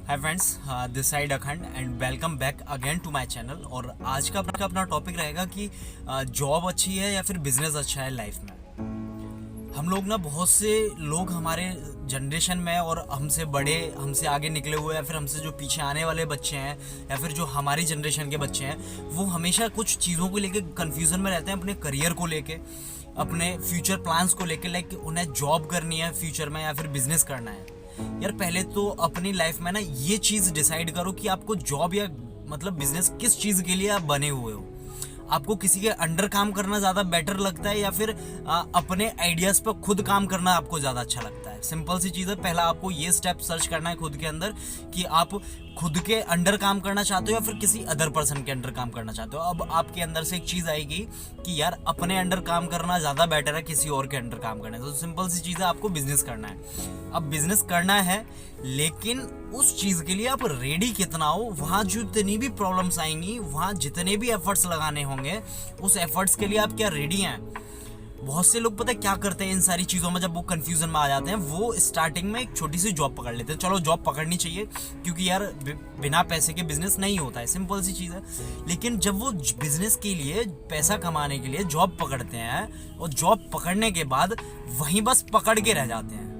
Hi friends, this side Akhand and welcome back again to my channel. और आज का अपना टॉपिक रहेगा कि जॉब अच्छी है या फिर बिजनेस अच्छा है लाइफ में। हम लोग ना, बहुत से लोग हमारे जनरेशन में और हमसे बड़े, हमसे आगे निकले हुए या फिर हमसे जो पीछे आने वाले बच्चे हैं या फिर जो हमारी जनरेशन के बच्चे हैं, वो हमेशा कुछ चीज़ों को लेके कंफ्यूजन में रहते हैं, अपने करियर को लेके, अपने फ्यूचर प्लान्स को लेके। लाइक उन्हें जॉब करनी है फ्यूचर में या फिर बिजनेस करना है। यार पहले तो अपनी लाइफ में ना ये चीज़ डिसाइड करो कि आपको जॉब या मतलब बिजनेस किस चीज़ के लिए आप बने हुए हो। आपको किसी के अंडर काम करना ज़्यादा बेटर लगता है या फिर अपने आइडियाज़ पर खुद काम करना आपको ज़्यादा अच्छा लगता है। सिंपल सी चीज़ है, पहला आपको ये स्टेप सर्च करना है खुद के अंदर कि आप खुद के अंडर काम करना चाहते हो या फिर किसी अदर पर्सन के अंडर काम करना चाहते हो। अब आपके अंदर से एक चीज़ आएगी कि यार अपने अंडर काम करना ज़्यादा बेटर है किसी और के अंडर काम करने से। तो सिंपल सी चीज़ है, आपको बिजनेस करना है। अब बिजनेस करना है, लेकिन उस चीज़ के लिए आप रेडी कितना हो। वहाँ जितनी भी प्रॉब्लम्स आएंगी, वहाँ जितने भी एफर्ट्स लगाने होंगे, उस एफर्ट्स के लिए आप क्या रेडी हैं। बहुत से लोग पता है क्या करते हैं इन सारी चीज़ों में, जब वो कंफ्यूजन में आ जाते हैं, वो स्टार्टिंग में एक छोटी सी जॉब पकड़ लेते हैं। चलो जॉब पकड़नी चाहिए क्योंकि यार बिना पैसे के बिजनेस नहीं होता है, सिंपल सी चीज़ है। लेकिन जब वो बिजनेस के लिए, पैसा कमाने के लिए जॉब पकड़ते हैं और जॉब पकड़ने के बाद वहीं बस पकड़ के रह जाते हैं,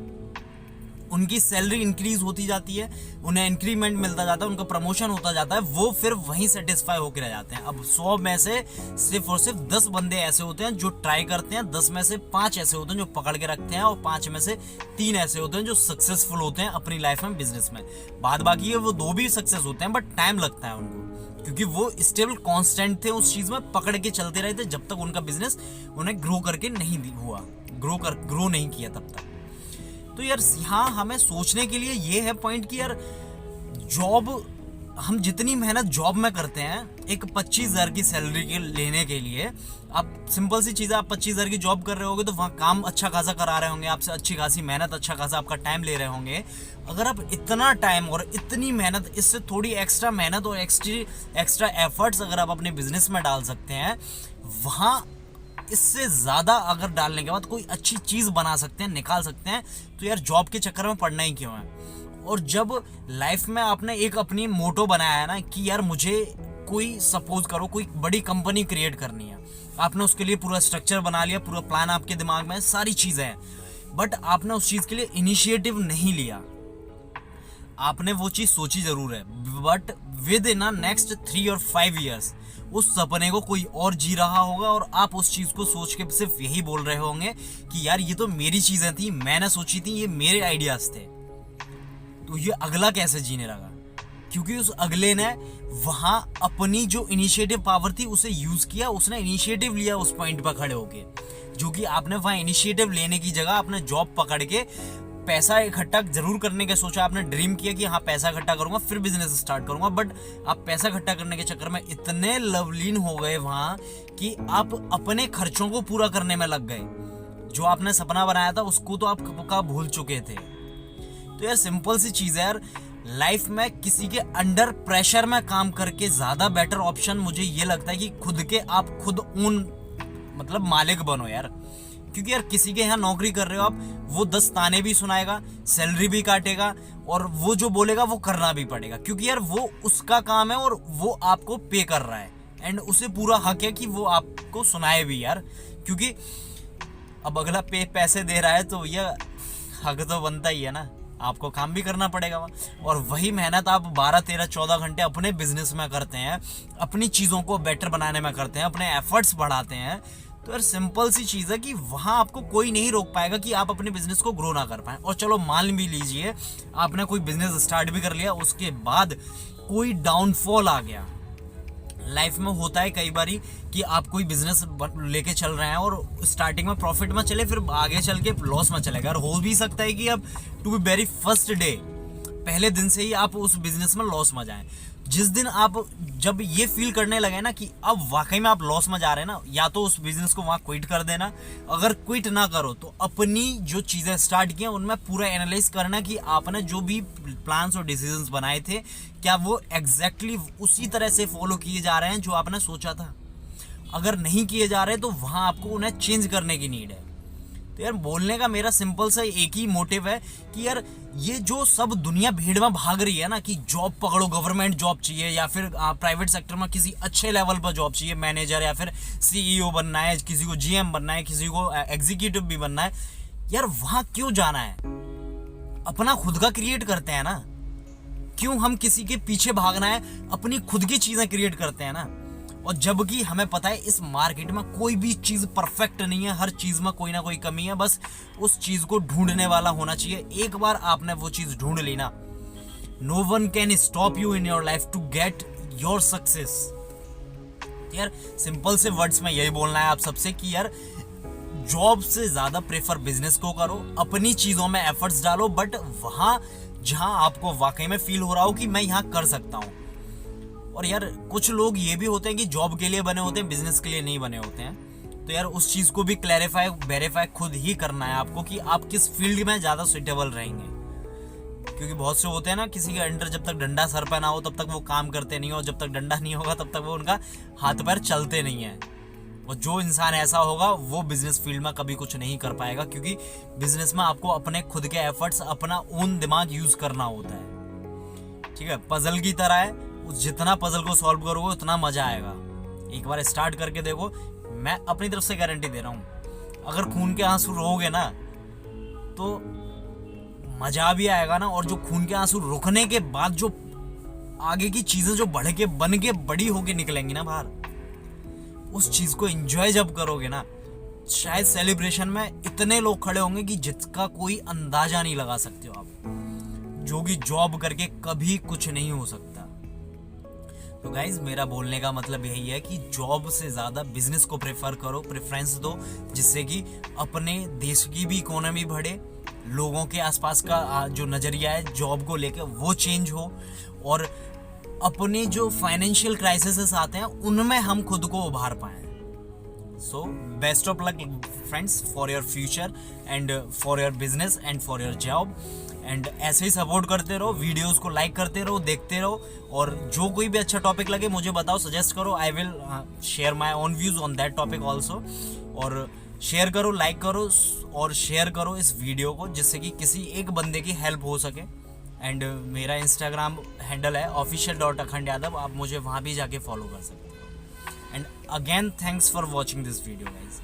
उनकी सैलरी इंक्रीज होती जाती है, उन्हें इंक्रीमेंट मिलता जाता है, उनका प्रमोशन होता जाता है, वो फिर वहीं सेटिस्फाई होकर रह जाते हैं। अब 100 में से सिर्फ और सिर्फ 10 बंदे ऐसे होते हैं जो ट्राई करते हैं, 10 में से 5 ऐसे होते हैं जो पकड़ के रखते हैं, और 5 में से 3 ऐसे होते हैं जो सक्सेसफुल होते हैं अपनी लाइफ में, बिजनेस में। बाद बाकी है वो 2 भी सक्सेस होते हैं, बट टाइम लगता है उनको, क्योंकि वो स्टेबल कांस्टेंट थे उस चीज में, पकड़ के चलते रहे थे जब तक उनका बिजनेस उन्हें ग्रो करके नहीं हुआ, ग्रो नहीं किया तब तक। तो यार यहाँ हमें सोचने के लिए ये है पॉइंट कि यार जॉब, हम जितनी मेहनत जॉब में करते हैं एक 25,000 की सैलरी के लेने के लिए, आप सिंपल सी चीज़ है, आप 25,000 की जॉब कर रहे होगे तो वहाँ काम अच्छा खासा करा रहे होंगे आपसे, अच्छी खासी मेहनत, अच्छा खासा आपका टाइम ले रहे होंगे। अगर आप इतना टाइम और इतनी मेहनत, इससे थोड़ी एक्स्ट्रा मेहनत और एक्स्ट्रा एफर्ट्स अगर आप अपने बिजनेस में डाल सकते हैं, वहाँ इससे ज़्यादा अगर डालने के बाद कोई अच्छी चीज़ बना सकते हैं, निकाल सकते हैं, तो यार जॉब के चक्कर में पड़ना ही क्यों है। और जब लाइफ में आपने एक अपनी मोटो बनाया है ना कि यार मुझे कोई, सपोज करो कोई बड़ी कंपनी क्रिएट करनी है, आपने उसके लिए पूरा स्ट्रक्चर बना लिया, पूरा प्लान आपके दिमाग में, सारी चीज़ें हैं, बट आपने उस चीज़ के लिए इनिशिएटिव नहीं लिया। आपने वो चीज़ सोची ज़रूर है, बट विद इन नेक्स्ट 3 और 5 ईयर्स उस सपने को कोई और जी रहा होगा और आप उस चीज़ को सोच के सिर्फ यही बोल रहे होंगे कि यार ये तो मेरी चीज़ें थी, मैंने सोची थी, ये मेरे आइडियाज़ थे। तो ये अगला कैसे जीने लगा? क्योंकि उस अगले ने वहाँ अपनी जो इनिशिएटिव पावर थी उसे यूज़ किया, उसने इनिशिएटिव लिया उस पॉइंट पर खड़े होके, जो कि आपने वहाँ इनिशिएटिव लेने की जगह आपने जॉब पकड़ के पैसा इकट्ठा जरूर करने का सोचा, आपने ड्रीम किया कि हाँ पैसा इकट्ठा करूंगा फिर बिजनेस स्टार्ट करूंगा, बट आप पैसा इकट्ठा करने के चक्कर में इतने लवलीन हो गए वहां कि आप अपने खर्चों को पूरा करने में लग गए। जो आपने सपना बनाया था उसको तो आप कब भूल चुके थे। तो यार सिंपल सी चीज है यार, लाइफ में किसी के अंडर प्रेशर में काम करके ज्यादा बेटर ऑप्शन मुझे ये लगता है कि खुद के आप खुद ओन मतलब मालिक बनो यार। क्योंकि यार किसी के यहाँ नौकरी कर रहे हो आप, वो 10 ताने भी सुनाएगा, सैलरी भी काटेगा, और वो जो बोलेगा वो करना भी पड़ेगा, क्योंकि यार वो उसका काम है और वो आपको पे कर रहा है, एंड उसे पूरा हक है कि वो आपको सुनाए भी यार। क्योंकि अब अगला पैसे दे रहा है तो ये हक तो बनता ही है ना, आपको काम भी करना पड़ेगा वहाँ। और वही मेहनत आप 12, 13, 14 घंटे अपने बिजनेस में करते हैं, अपनी चीज़ों को बेटर बनाने में करते हैं, अपने एफर्ट्स बढ़ाते हैं। तो यार सिंपल सी चीज़ है कि वहाँ आपको कोई नहीं रोक पाएगा कि आप अपने बिजनेस को ग्रो ना कर पाए। और चलो मान भी लीजिए आपने कोई बिजनेस स्टार्ट भी कर लिया, उसके बाद कोई डाउनफॉल आ गया। लाइफ में होता है कई बारी कि आप कोई बिजनेस लेके चल रहे हैं और स्टार्टिंग में प्रॉफिट में चले, फिर आगे चल के लॉस में चलेगा। और हो भी सकता है कि अब to be very first day, पहले दिन से ही आप उस बिजनेस में लॉस में जाएं। जिस दिन आप जब ये फील करने लगे ना कि अब वाकई में आप लॉस में जा रहे हैं ना, या तो उस बिजनेस को वहाँ क्विट कर देना। अगर क्विट ना करो तो अपनी जो चीज़ें स्टार्ट की हैं उनमें पूरा एनालाइज करना कि आपने जो भी प्लान्स और डिसीजंस बनाए थे, क्या वो एग्जैक्टली उसी तरह से फॉलो किए जा रहे हैं जो आपने सोचा था। अगर नहीं किए जा रहे तो वहाँ आपको उन्हें चेंज करने की नीड है। तो यार बोलने का मेरा सिंपल सा एक ही मोटिव है कि यार ये जो सब दुनिया भीड़ में भाग रही है ना कि जॉब पकड़ो, गवर्नमेंट जॉब चाहिए या फिर प्राइवेट सेक्टर में किसी अच्छे लेवल पर जॉब चाहिए, मैनेजर या फिर सीईओ बनना है, किसी को जीएम बनना है, किसी को एग्जीक्यूटिव भी बनना है, यार वहां क्यों जाना है? अपना खुद का क्रिएट करते हैं ना। क्यों हम किसी के पीछे भागना है? अपनी खुद की चीजें क्रिएट करते हैं ना। और जबकि हमें पता है इस मार्केट में कोई भी चीज परफेक्ट नहीं है, हर चीज में कोई ना कोई कमी है, बस उस चीज को ढूंढने वाला होना चाहिए। एक बार आपने वो चीज ढूंढ ली ना, no one can stop you in your life to get your success. यार सिंपल से वर्ड्स में यही बोलना है आप सबसे कि यार जॉब से ज्यादा प्रेफर बिजनेस को करो, अपनी चीजों में एफर्ट्स डालो, बट वहां जहां आपको वाकई में फील हो रहा हो कि मैं यहां कर सकता हूं। और यार कुछ लोग ये भी होते हैं कि जॉब के लिए बने होते हैं, बिजनेस के लिए नहीं बने होते हैं। तो यार उस चीज को भी क्लैरिफाई वेरीफाई खुद ही करना है आपको कि आप किस फील्ड में ज्यादा सुइटेबल रहेंगे। क्योंकि बहुत से होते हैं ना, किसी के अंडर जब तक डंडा सर पे ना हो तब तक वो काम करते नहीं हो, जब तक डंडा नहीं होगा तब तक वो उनका हाथ पैर चलते नहीं है। और जो इंसान ऐसा होगा वो बिजनेस फील्ड में कभी कुछ नहीं कर पाएगा, क्योंकि बिजनेस में आपको अपने खुद के एफर्ट्स, अपना ओन दिमाग यूज करना होता है। ठीक है, पजल की तरह है, जितना पजल को सॉल्व करोगे उतना मजा आएगा। एक बार स्टार्ट करके देखो, मैं अपनी तरफ से गारंटी दे रहा हूं, अगर खून के आंसू रोगे ना तो मजा भी आएगा ना। और जो खून के आंसू रुकने के बाद जो आगे की चीजें जो बढ़ के बन के बड़ी होके निकलेंगी ना बाहर, उस चीज को एंजॉय जब करोगे ना, शायद सेलिब्रेशन में इतने लोग खड़े होंगे कि जिसका कोई अंदाजा नहीं लगा सकते हो आप, जो कि जॉब करके कभी कुछ नहीं हो सकता। तो गाइज मेरा बोलने का मतलब यही है कि जॉब से ज्यादा बिजनेस को प्रेफर करो, प्रेफरेंस दो, जिससे कि अपने देश की भी इकोनॉमी बढ़े, लोगों के आसपास का जो नजरिया है जॉब को लेकर वो चेंज हो, और अपने जो फाइनेंशियल क्राइसिस आते हैं उनमें हम खुद को उभार पाए। So best of luck friends for your future and for your business and for your job. And ऐसे ही सपोर्ट करते रहो, वीडियोस को लाइक करते रहो, देखते रहो, और जो कोई भी अच्छा टॉपिक लगे मुझे बताओ, सजेस्ट करो, I will share my own views on that topic also. और शेयर करो, लाइक करो और शेयर करो इस वीडियो को, जिससे कि किसी एक बंदे की हेल्प हो सके। एंड मेरा इंस्टाग्राम हैंडल है official.akhand yadav, आप मुझे वहाँ भी जाके फॉलो कर सकते हो। And again thanks for watching this video guys.